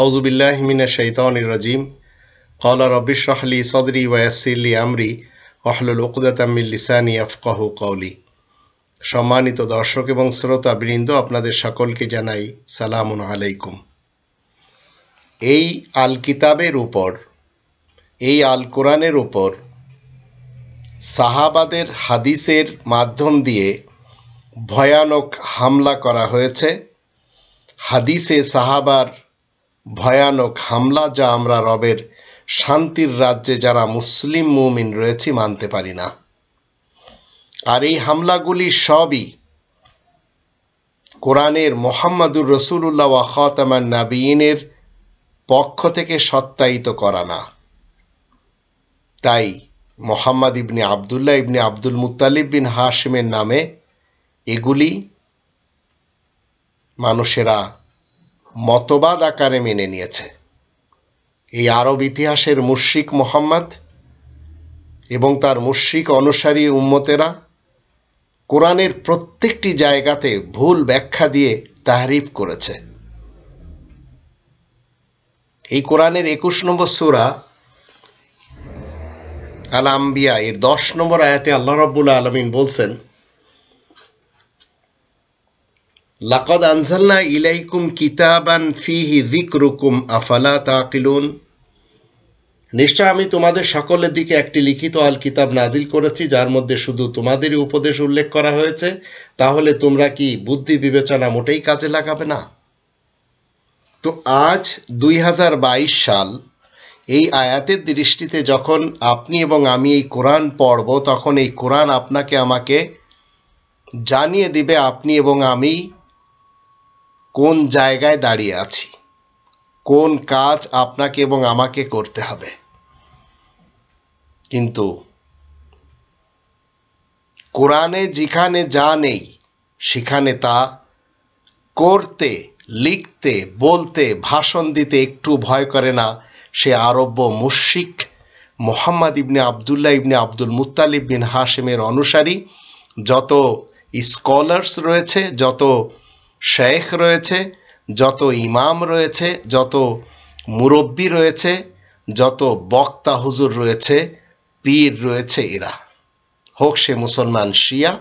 আউযু বিল্লাহি মিনাশ শাইতানির রাজিম। ক্বালা রাব্বি ইশরাহ লি সাদরি ওয়া ইয়াসসির লি আমরি ওয়াহলুল উকদাতাম মিন লিসানি ইয়াফকাহু কওলি। সম্মানিত দর্শক এবং শ্রোতাবৃন্দ, আপনাদের সকলকে জানাই সালামুন আলাইকুম। এই আল কিতাবের উপর, এই আল কোরআনের উপর সাহাবাদের হাদিসের মাধ্যম দিয়ে ভয়ানক হামলা করা হয়েছে। হাদিসে সাহাবার ভয়ানক হামলা, যা আমরা রবের শান্তির রাজ্যে যারা মুসলিম মুমিন রয়েছি মানতে পারি না। আর এই হামলাগুলি সবই কোরআনের মুহাম্মাদুর রাসূলুল্লাহ ওয়া খাতামান নাবিয়িনের পক্ষ থেকে সত্যায়িত করা না। তাই মুহাম্মদ ইবনে আবদুল্লাহ ইবনে আব্দুল মুত্তালিব বিন হাশিমের নামে এগুলি মানুষেরা মতবাদ আকারে মেনে নিয়েছে। এই আরব ইতিহাসের মুশরিক মুহাম্মদ এবং তার মুশরিক অনুসারী উম্মতেরা কোরআনের প্রত্যেকটি জায়গাতে ভুল ব্যাখ্যা দিয়ে তাহরিফ করেছে। এই কোরআনের 21 নম্বর সূরা আল আম্বিয়া এর 10 নম্বর আয়াতে আল্লাহ রাব্বুল আলামিন বলছেন, লাকাদ আনজালনা ইলাইকুম কিতাবান ফীহি যিকরুকুম আফালা তাকিলুন। নিশ্চয় আমি তোমাদের সকলের দিকে একটি লিখিত আল কিতাব নাজিল করেছি, যার মধ্যে শুধু তোমাদেরই উপদেশ উল্লেখ করা হয়েছে। তাহলে তোমরা কি বুদ্ধি বিবেচনা মোটেই কাজে লাগাবে না? তো আজ 2022 সাল, এই আয়াতের দৃষ্টিতে যখন আপনি এবং আমি এই কোরআন পড়ব, তখন এই কোরআন আপনাকে আমাকে জানিয়ে দিবে আপনি এবং আমি কোন জায়গায় দাঁড়িয়ে আছি, কোন কাজ আপনাকে এবং আমাকে করতে হবে। কিন্তু কোরআনে যেখানে যা নেই সেখানে তা করতে, লিখতে, বলতে, ভাষণ দিতে একটু ভয় করে না সে আরব্য মুশরিক মুহাম্মদ ইবনে আবদুল্লাহ ইবনে আব্দুল মুত্তালিব বিন হাশিমের অনুসারী যত স্কলার্স রয়েছে, যত শেখ রয়েছে, যত ইমাম রয়েছে, যত মুরব্বী রয়েছে, যত বক্তা হুজুর রয়েছে, পীর রয়েছে, এরা হোক সে মুসলমান শিয়া,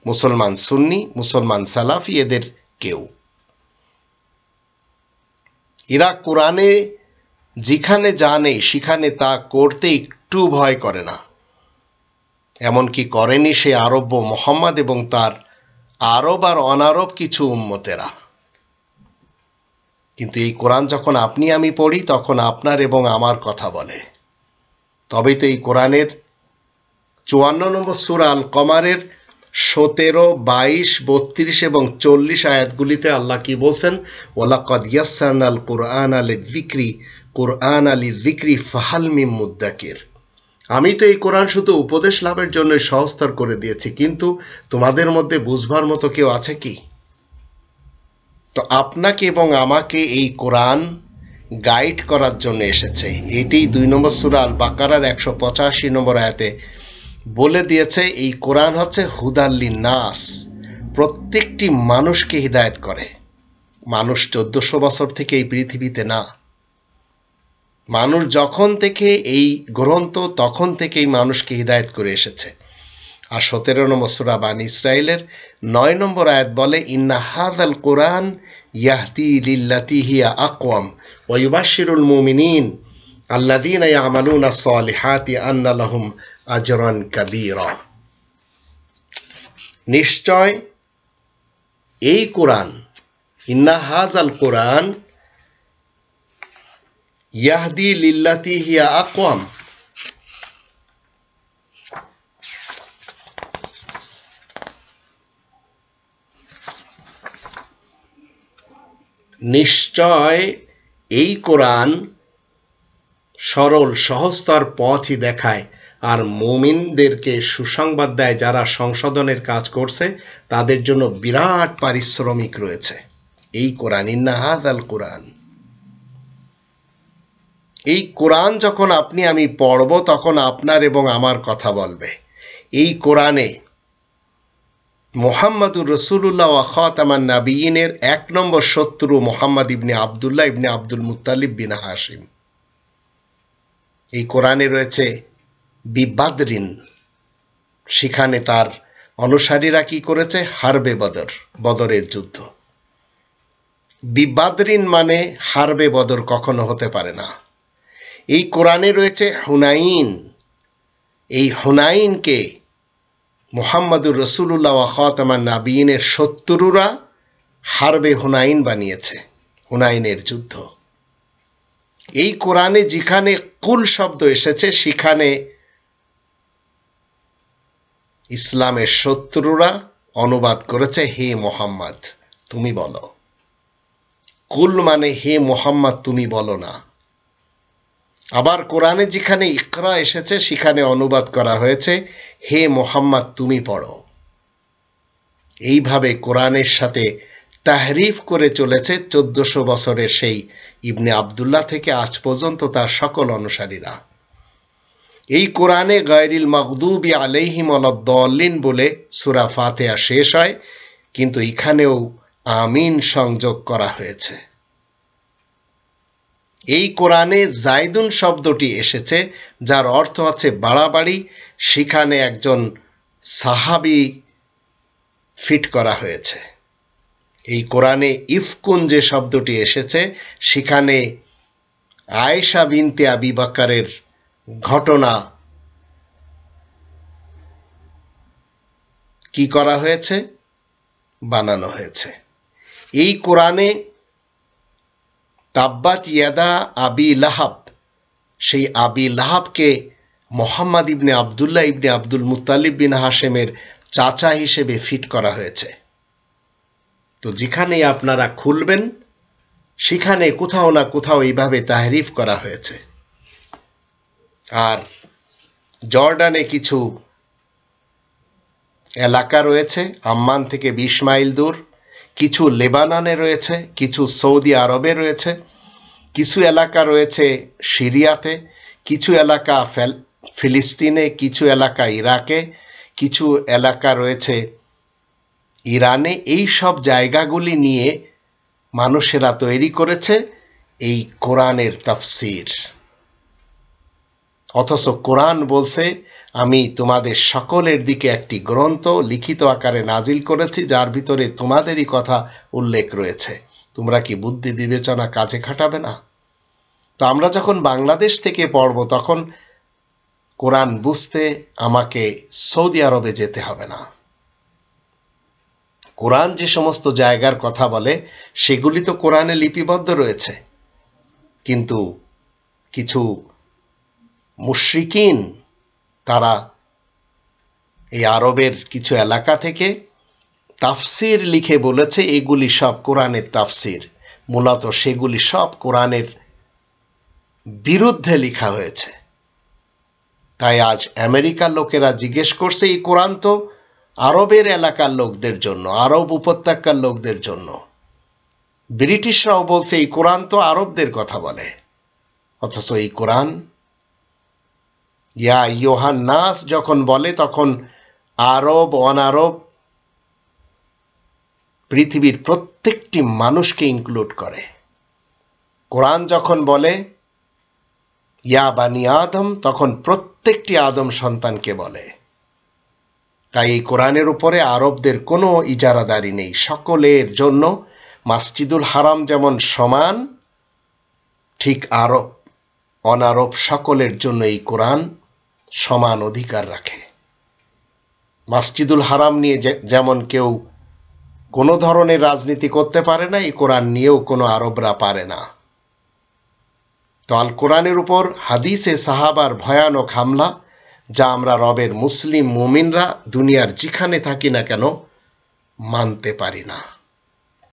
মুসলমান সুন্নি, মুসলমান সালাফি, এদের কেউ, এরা কোরআনে যেখানে যা নেই সেখানে তা করতে একটু ভয় করে না। এমনকি করেনি সে আরব্য মুহাম্মদ এবং তার আরব আর অনারব কিছু উম্মতেরা। কিন্তু এই কোরআন যখন আপনি আমি পড়ি, তখন আপনার এবং আমার কথা বলে। তবেই তো এই কোরআনের 54 নম্বর সূরা আল কমারের 17, 22, 32 এবং 40 আয়াতগুলিতে আল্লাহ কি বলছেন? ওয়ালাকাদ ইয়াসসারনাল কুরআনা লিযিকরি ফাহাল মিন মুদ্দাকির। আমি তো এই কোরআন শুধু উপদেশ লাভের জন্য সহজতর করে দিয়েছি, কিন্তু তোমাদের মধ্যে বুঝবার মতো কেউ আছে কি? তো আপনাকে এবং আমাকে এই কোরআন গাইড করার জন্য এসেছে। এটি 2 নম্বর সূরা আল বাকারার 185 নম্বর আয়াতে বলে দিয়েছে। এই কোরআন হচ্ছে হুদাল লিন্নাস, প্রত্যেকটি মানুষকে হিদায়াত করে। মানুষ 1400 বছর থেকে এই পৃথিবীতে না, মানুষ যখন থেকে এই গ্রন্থ, তখন থেকেই মানুষকে হিদায়াত করে এসেছে। আর 17 নম্বর সূরা বানী ইসরাইলের 9 নম্বর আয়াত বলে, ইন্না হাযাল কুরআন ইয়াহদি লিল্লাতী হিয়া আকওয়াম ওয়া ইউবাশশিরুল মুমিনিন আল্লাযীনা ইয়া'মালুনা আস-সালিহাতি আন্না লাহুম আজরান কাবীরা। নিশ্চয় এই কোরআন, ইন্না হাযাল কুরআন ইয়াহদি লিল্লাতী হিয়া আকওয়াম, নিশ্চয় এই কোরআন সরল সহজতর পথই দেখায় আর মুমিনদেরকে সুসংবাদ দেয়। যারা সংশোধনের কাজ করছে তাদের জন্য বিরাট পারিশ্রমিক রয়েছে। এই কোরআন, ইন্না হাযাল কোরআন, এই কোরআন যখন আপনি আমি পড়ব, তখন আপনার এবং আমার কথা বলবে। এই কোরআনে মুহাম্মাদুর রাসূলুল্লাহ ওয়া খাতামান নাবিয়িনের 1 নম্বর শত্রু মুহাম্মদ ইবনে আব্দুল্লাহ ইবনে আব্দুল মুত্তালিব বিন হাশিম। এই কোরআনে রয়েছে বিবাদরিন, সেখানে তার অনুসারীরা কি করেছে? হারবে বদর, বদরের যুদ্ধ। বিবাদরিন মানে হারবে বদর কখনো হতে পারে না। এই কোরআনে রয়েছে হুনাইন, এই হুনাইনকে মুহাম্মাদুর রাসূলুল্লাহ ওয়া খাতামান নাবিয়িনের শত্রুরা হারবে হুনাইন বানিয়েছে, হুনাইনের যুদ্ধ। এই কোরআনে যেখানে কুল শব্দ এসেছে সেখানে ইসলামের শত্রুরা অনুবাদ করেছে হে মুহাম্মদ তুমি বলো। কুল মানে হে মুহাম্মদ তুমি বলো না। আবার কোরআনে যেখানে ইকরা এসেছে সেখানে অনুবাদ করা হয়েছে হে মুহাম্মদ তুমি পড়ো। এইভাবে কোরআনের সাথে তাহরিফ করে চলেছে 1400 বছরের সেই ইবনে আব্দুল্লাহ থেকে আজ পর্যন্ত তার সকল অনুসারীরা। এই কোরআনে গায়রিল মাগদুবি আলাইহিম ওয়ালাদ-দাল্লিন বলে সূরা ফাতিহা শেষ হয়, কিন্তু এখানেও আমিন সংযোগ করা হয়েছে। এই কোরআনে জাইদুন শব্দটি এসেছে যার অর্থ আছে বাড়াবাড়ি, সেখানে একজন সাহাবী ফিট করা হয়েছে। এই কোরআনে ইফকুন যে শব্দটি এসেছে সেখানে আয়েশা বিনতে আবি বকরের ঘটনা কি করা হয়েছে? বানানো হয়েছে। এই কোরআনে তাব্বাত ইয়াদা আবি লাহাব, সেই আবি লাহাবকে মুহাম্মদ ইবনে আব্দুল্লাহ ইবনে আব্দুল মুত্তালিব বিন হাশেমের চাচা হিসেবে ফিট করা হয়েছে। তো যেখানেই আপনারা খুলবেন সেখানে কোথাও না কোথাও এইভাবে তাহরিফ করা হয়েছে। আর জর্ডানে কিছু এলাকা রয়েছে আম্মান থেকে 20 মাইল দূর, কিছু লেবাননে রয়েছে, কিছু সৌদি আরবে রয়েছে, কিছু এলাকা রয়েছে সিরিয়াতে, কিছু এলাকা ফিলিস্তিনে, কিছু এলাকা ইরাকে, কিছু এলাকা রয়েছে ইরানে। এই সব জায়গাগুলি নিয়ে মানুষেরা তৈরি করেছে এই কোরআনের তাফসীর। অথচ কোরআন বলছে আমি তোমাদের সকলের দিকে একটি গ্রন্থ লিখিত আকারে নাজিল করেছি যার ভিতরে তোমাদেরই কথা উল্লেখ রয়েছে। তোমরা কি বুদ্ধি বিবেচনা কাজে খাটাবে না? তো আমরা যখন বাংলাদেশ থেকে পড়ব তখন কোরআন বুঝতে আমাকে সৌদি আরবে যেতে হবে না। কোরআন যে সমস্ত জায়গার কথা বলে সেগুলি তো কোরআনে লিপিবদ্ধ রয়েছে, কিন্তু কিছু মুশরিকিন তারা এই আরবের কিছু এলাকা থেকে তাফসির লিখে বলেছে এগুলি সব কোরআনের তাফসির। মূলত সেগুলি সব কোরআনের বিরুদ্ধে লেখা হয়েছে। তাই আজ আমেরিকার লোকেরা জিজ্ঞেস করছে এই কোরআন তো আরবের এলাকার লোকদের জন্য, আরব উপত্যকার লোকদের জন্য। ব্রিটিশরাও বলছে এই কোরআন তো আরবদের কথা বলে। অথচ এই কোরআন ইয়া আইয়ুহান নাস যখন বলে তখন আরব অনারব পৃথিবীর প্রত্যেকটি মানুষকে ইনক্লুড করে। কোরআন যখন বলে ইয়া বানি আদম তখন প্রত্যেকটি আদম সন্তানকে বলে। তাই এই কোরআনের উপরে আরবদের কোনো ইজারাদারি নেই, সকলের জন্য মসজিদুল হারাম যেমন সমান, ঠিক আরব অনারব সকলের জন্য এই কোরআন সমান অধিকার রাখে। মসজিদুল হারাম নিয়ে যেমন কেউ কোনো ধরনের রাজনীতি করতে পারে না, এই কোরআন নিয়েও কোনো আরবরা পারে না। তো আল কোরআনের উপর হাদিসে সাহাবার ভয়ানক হামলা, যা আমরা রবের মুসলিম মুমিনরা দুনিয়ার যেখানে থাকি না কেন মানতে পারি না।